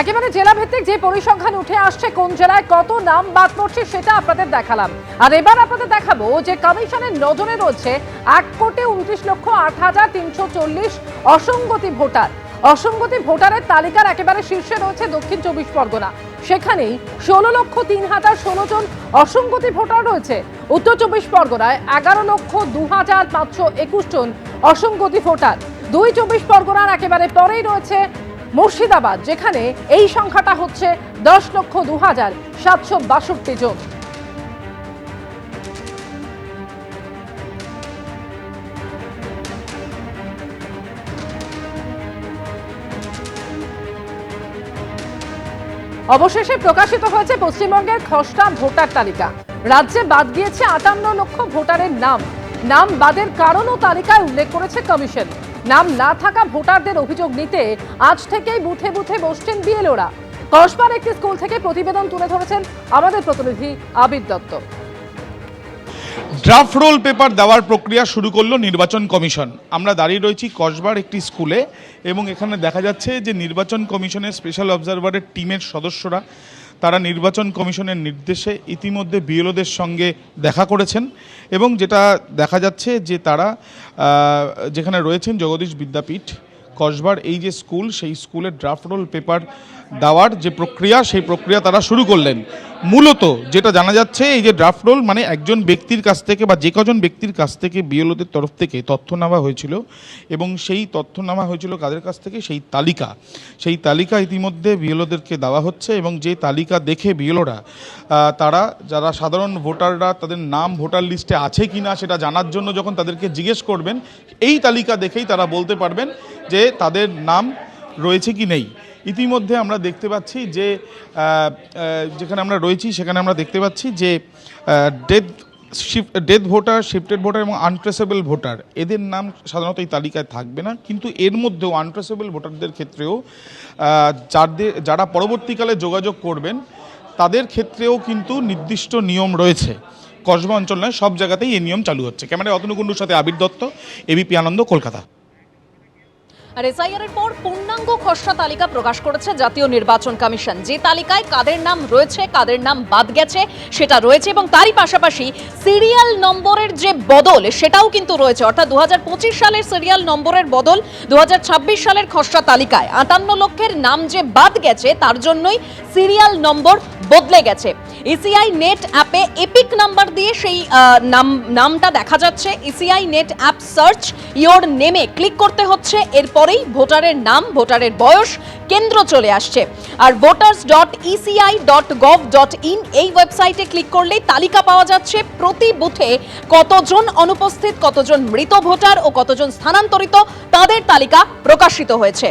একেবারে জেলা ভিত্তিক যে পরিসংখ্যান উঠে আসছে কোন জেলায় কত নাম বাদ পড়ছে সেটা আপনাদের দেখালাম। আর এবার আপনাদের দেখাবো যে কমিশনের নজরে রয়েছে 1,29,08,340 অসংগতি ভোটার। অসংগতি ভোটারের তালিকার একেবারে শীর্ষে রয়েছে দক্ষিণ 24 পরগনা। সেখানেই 16,03,016 জন অসংগতি ভোটার রয়েছে। উত্তর 24 পরগনায় 11,02,521 জন অসংগতি ভোটার। 24 পরগনার একেবারে পরেই রয়েছে মুর্শিদাবাদ, যেখানে এই সংখ্যাটা হচ্ছে 10,02,762 জন। অবশেষে প্রকাশিত হয়েছে পশ্চিমবঙ্গের খসড়া ভোটার তালিকা। রাজ্যে বাদ গিয়েছে 58 লক্ষ ভোটারের নাম। নাম বাদের কারণও তালিকায় উল্লেখ করেছে কমিশন। নাম না থাকা ভোটারদের অভিযোগ নিতে আজ থেকেই বুথে বুথে বসছেন বিএলওরা। কসবার একটি স্কুল থেকে প্রতিবেদন তুলে ধরেছেন আমাদের প্রতিনিধি আবির দত্ত। ড্রাফট রোল পেপার দেওয়ার প্রক্রিয়া শুরু করলো নির্বাচন কমিশন। আমরা দাঁড়িয়ে রয়েছি কসবার একটি স্কুলে এবং এখানে দেখা যাচ্ছে যে নির্বাচন কমিশনের স্পেশাল অবজারভারের টিমের সদস্যরা তারা নির্বাচন কমিশনের নির্দেশে ইতিমধ্যে বিএলওদের সঙ্গে দেখা করেছেন এবং যেটা দেখা যাচ্ছে যে তারা যেখানে রয়েছেন জগদীশ বিদ্যাপীঠ কসবার এই যে স্কুল, সেই স্কুলের ড্রাফট রোল পেপার দেওয়ার যে প্রক্রিয়া, সেই প্রক্রিয়া তারা শুরু করলেন। মূলত যেটা জানা যাচ্ছে এই যে ড্রাফট রোল মানে একজন ব্যক্তির কাছ থেকে বা যে কজন ব্যক্তির কাছ থেকে বিএলওদের তরফ থেকে তথ্য নেওয়া হয়েছিল এবং সেই তথ্য নেওয়া হয়েছিল কাদের কাছ থেকে, সেই তালিকা ইতিমধ্যে বিএলওদেরকে দেওয়া হচ্ছে এবং যে তালিকা দেখে বিএলওরা তারা যারা সাধারণ ভোটাররা তাদের নাম ভোটার লিস্টে আছে কি না সেটা জানার জন্য যখন তাদেরকে জিজ্ঞেস করবেন, এই তালিকা দেখেই তারা বলতে পারবেন যে তাদের নাম রয়েছে কি নেই। ইতিমধ্যে আমরা দেখতে পাচ্ছি যে যেখানে আমরা রয়েছি সেখানে আমরা দেখতে পাচ্ছি যে ডেথ ভোটার, শিফটেড ভোটার এবং আনট্রেসেবল ভোটার এদের নাম সাধারণত এই তালিকায় থাকবে না, কিন্তু এর মধ্যেও আনট্রেসেবল ভোটারদের ক্ষেত্রেও যারা পরবর্তীকালে যোগাযোগ করবেন তাদের ক্ষেত্রেও কিন্তু নির্দিষ্ট নিয়ম রয়েছে। কসবা অঞ্চল নয়, সব জায়গাতেই এই নিয়ম চালু হচ্ছে। ক্যামেরায় অতনু কুণ্ডুর সাথে আবির দত্ত, এবিপি আনন্দ, কলকাতা। আর এসআইআর এর পর পূর্ণাঙ্গ খসড়া তালিকা প্রকাশ করেছে জাতীয় নির্বাচন কমিশন। যে তালিকায় কাদের নাম রয়েছে, কাদের নাম বাদ গেছে সেটা রয়েছে এবং তারই পাশাপাশি সিরিয়াল নম্বরের যে বদল সেটাও কিন্তু রয়েছে। অর্থাৎ 2025 সালের সিরিয়াল নম্বরের বদল 2026 সালের খসড়া তালিকায় 58 লক্ষের নাম যে বাদ গেছে তার জন্যই সিরিয়াল নম্বর বদলে গেছে। ইসিআই নেট অ্যাপে এপিক নাম্বার দিয়ে সেই নামটা দেখা যাচ্ছে। ECI net app search your নেমে ক্লিক করতে হচ্ছে, এরপরেই ভোটারের নাম, ভোটারের বয়স, কেন্দ্র চলে আসছে। আর voters.eci.gov.in এই ওয়েবসাইটে ক্লিক করলেই তালিকা পাওয়া যাচ্ছে প্রতি বুথে কতজন অনুপস্থিত, কতজন মৃত ভোটার ও কতজন স্থানান্তরিত তাদের তালিকা প্রকাশিত হয়েছে।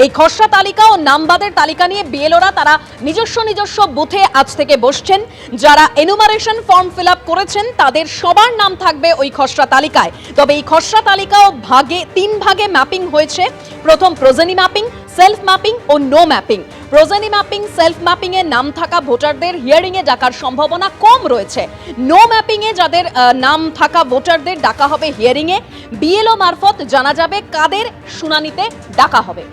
এই খসড়া তালিকা ও নামবাদের তালিকা নিয়ে বিএলওরা তারা নিজস্ব বুথে আজ থেকে বসছেন। যারা এনুমারেশন ফর্ম ফিল আপ করেছেন তাদের সবার নাম থাকবে ওই খসড়া তালিকায়। তবে এই খসড়া তালিকাও তিন ভাগে ম্যাপিং হয়েছে। প্রথম প্রোজেনি ম্যাপিং, সেলফ ম্যাপিং ও no mapping. Progeny mapping, self mapping এ নাম থাকা ভোটারদের হিয়ারিং এ ডাকার সম্ভাবনা কম রয়েছে। নো ম্যাপিং এ যাদের নাম থাকা ভোটারদের ডাকা হবে হিয়ারিং এ। বিএলও মারফত জানা যাবে কাদের শুনানিতে ডাকা হবে।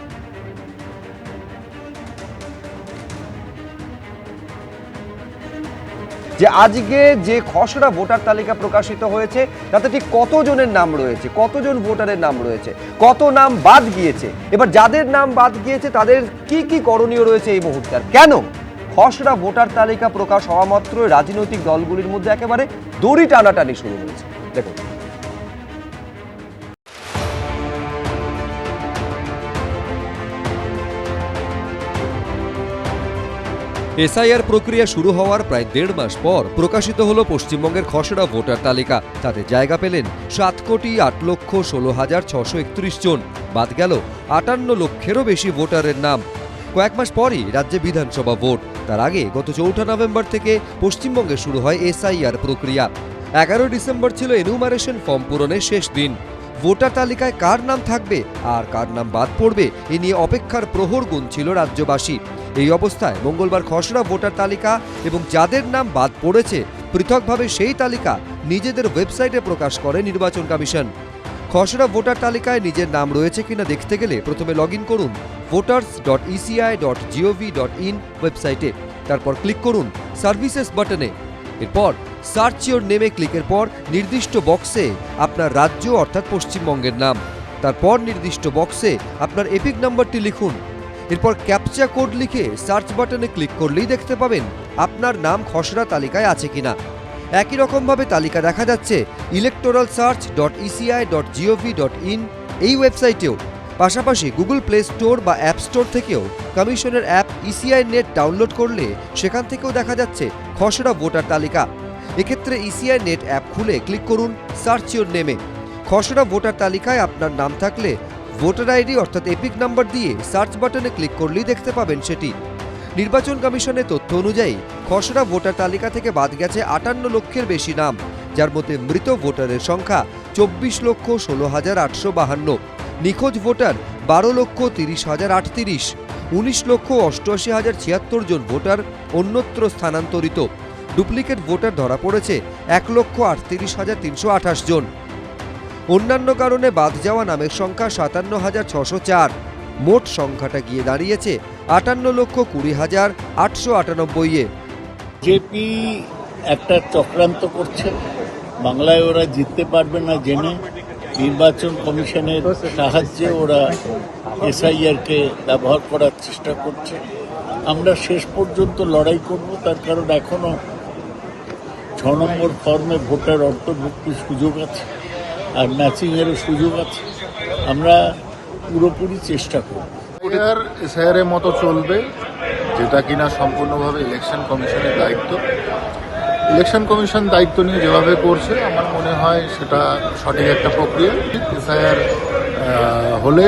যে আজকে যে খসড়া ভোটার তালিকা প্রকাশিত হয়েছে তাতে ঠিক কতজনের নাম রয়েছে, কতজন ভোটারের নাম রয়েছে, কত নাম বাদ গিয়েছে, এবার যাদের নাম বাদ গিয়েছে তাদের কি কি করণীয় রয়েছে এই মুহূর্তে, আর কেন খসড়া ভোটার তালিকা প্রকাশ হওয়া মাত্রই রাজনৈতিক দলগুলির মধ্যে একেবারে দড়ি টানাটানি শুরু হয়েছে। দেখুন, এসআইআর প্রক্রিয়া শুরু হওয়ার প্রায় 1.5 মাস পর প্রকাশিত হলো পশ্চিমবঙ্গের খসড়া ভোটার তালিকা। তাতে জায়গা পেলেন 7,08,16,631 জন। বাদ গেল 58 লক্ষেরও বেশি ভোটারের নাম। কয়েক মাস পরই রাজ্যে বিধানসভা ভোট। তার আগে গত 4 নভেম্বর থেকে পশ্চিমবঙ্গে শুরু হয় এসআইআর প্রক্রিয়া। 11 ডিসেম্বর ছিল এনুমারেশন ফর্ম পূরণের শেষ দিন। ভোটার তালিকায় কার নাম থাকবে আর কার নাম বাদ পড়বে এ নিয়ে অপেক্ষার প্রহর গুনছিল রাজ্যবাসী। এই অবস্থায় মঙ্গলবার খসড়া ভোটার তালিকা এবং যাদের নাম বাদ পড়েছে পৃথকভাবে সেই তালিকা নিজেদের ওয়েবসাইটে প্রকাশ করে নির্বাচন কমিশন। খসড়া ভোটার তালিকায় নিজের নাম রয়েছে কিনা দেখতে গেলে প্রথমে লগইন করুন voters.eci.gov.in ওয়েবসাইটে। তারপর ক্লিক করুন সার্ভিসেস বাটনে। এরপর সার্চ ইওর নেমে ক্লিকের পর নির্দিষ্ট বক্সে আপনার রাজ্য অর্থাৎ পশ্চিমবঙ্গের নাম, তারপর নির্দিষ্ট বক্সে আপনার এপিক নাম্বারটি লিখুন। এরপর ক্যাপচা কোড লিখে সার্চ বাটনে ক্লিক করলেই দেখতে পাবেন আপনার নাম খসড়া তালিকায় আছে কিনা। একই রকমভাবে তালিকা দেখা যাচ্ছে electoralsearch.eci.gov.in এই ওয়েবসাইটেও। পাশাপাশি গুগল প্লে স্টোর বা অ্যাপ স্টোর থেকেও কমিশনের অ্যাপ ইসিআই নেট ডাউনলোড করলে সেখান থেকেও দেখা যাচ্ছে খসড়া ভোটার তালিকা। এক্ষেত্রে ইসিআই নেট অ্যাপ খুলে ক্লিক করুন সার্চ ইওর নেমে। খসড়া ভোটার তালিকায় আপনার নাম থাকলে ভোটার আইডি অর্থাৎ এপিক নাম্বার দিয়ে সার্চ বাটনে ক্লিক করলেই দেখতে পাবেন সেটি। নির্বাচন কমিশনের তথ্য অনুযায়ী খসড়া ভোটার তালিকা থেকে বাদ গেছে 58 লক্ষের বেশি নাম, যার মধ্যে মৃত ভোটারের সংখ্যা 24,16,852, নিখোঁজ ভোটার 12,30,038, 19,88,076 জন ভোটার অন্যত্র স্থানান্তরিত, ডুপ্লিকেট ভোটার ধরা পড়েছে 1,38,328 জন। অন্যান্য কারণে বাদ যাওয়া নামের সংখ্যা 57,604। মোট সংখ্যাটা গিয়ে দাঁড়িয়েছে 58,20,898-এ। জেপি একটা চক্রান্ত করছে, বাংলায় ওরা জিততে পারবে না জেনে নির্বাচন কমিশনের সাহায্যে ওরা এসআইআরকে ব্যবহার করার চেষ্টা করছে। আমরা শেষ পর্যন্ত লড়াই করব, তার কারণ এখনো 6 নম্বর ফর্মে ভোটার অন্তর্ভুক্তির সুযোগ আছে আর ম্যাচিংয়েরও সুযোগ আছে। আমরা পুরোপুরি চেষ্টা করব। এসআইআর মতো চলবে, যেটা কিনা সম্পূর্ণভাবে ইলেকশন কমিশনের দায়িত্ব। ইলেকশন কমিশন দায়িত্ব নিয়ে যেভাবে করছে আমার মনে হয় সেটা সঠিক একটা প্রক্রিয়া। এসআইআর হলে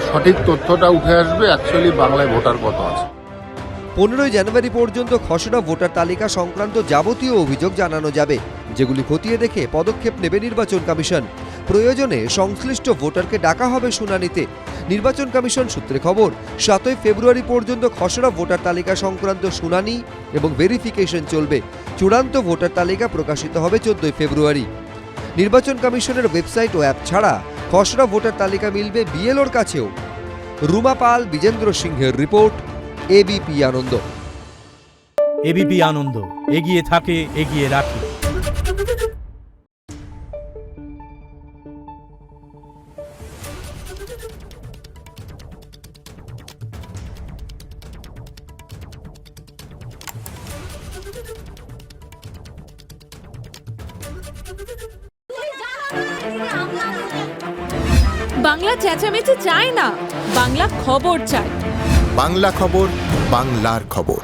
সঠিক তথ্যটা উঠে আসবে অ্যাকচুয়ালি বাংলায় ভোটার কত আছে। 15 জানুয়ারি পর্যন্ত খসড়া ভোটার তালিকা সংক্রান্ত যাবতীয় অভিযোগ জানানো যাবে, যেগুলি খতিয়ে দেখে পদক্ষেপ নেবে নির্বাচন কমিশন। প্রয়োজনে সংশ্লিষ্ট ভোটারকে ডাকা হবে শুনানিতে। নির্বাচন কমিশন সূত্রে খবর 7 ফেব্রুয়ারি পর্যন্ত খসড়া ভোটার তালিকা সংক্রান্ত শুনানি এবং ভেরিফিকেশন চলবে। চূড়ান্ত ভোটার তালিকা প্রকাশিত হবে 14 ফেব্রুয়ারি। নির্বাচন কমিশনের ওয়েবসাইট ও অ্যাপ ছাড়া খসড়া ভোটার তালিকা মিলবে বিএলওর কাছেও। রুমা পাল, বিজেন্দ্র সিংহের রিপোর্ট, এবিপি আনন্দ। এবিপি আনন্দ, এগিয়ে থাকে, এগিয়ে রাখে। বাংলা চেঁচামেচি চায় না, বাংলা খবর চায়। বাংলা খবর, বাংলার খবর।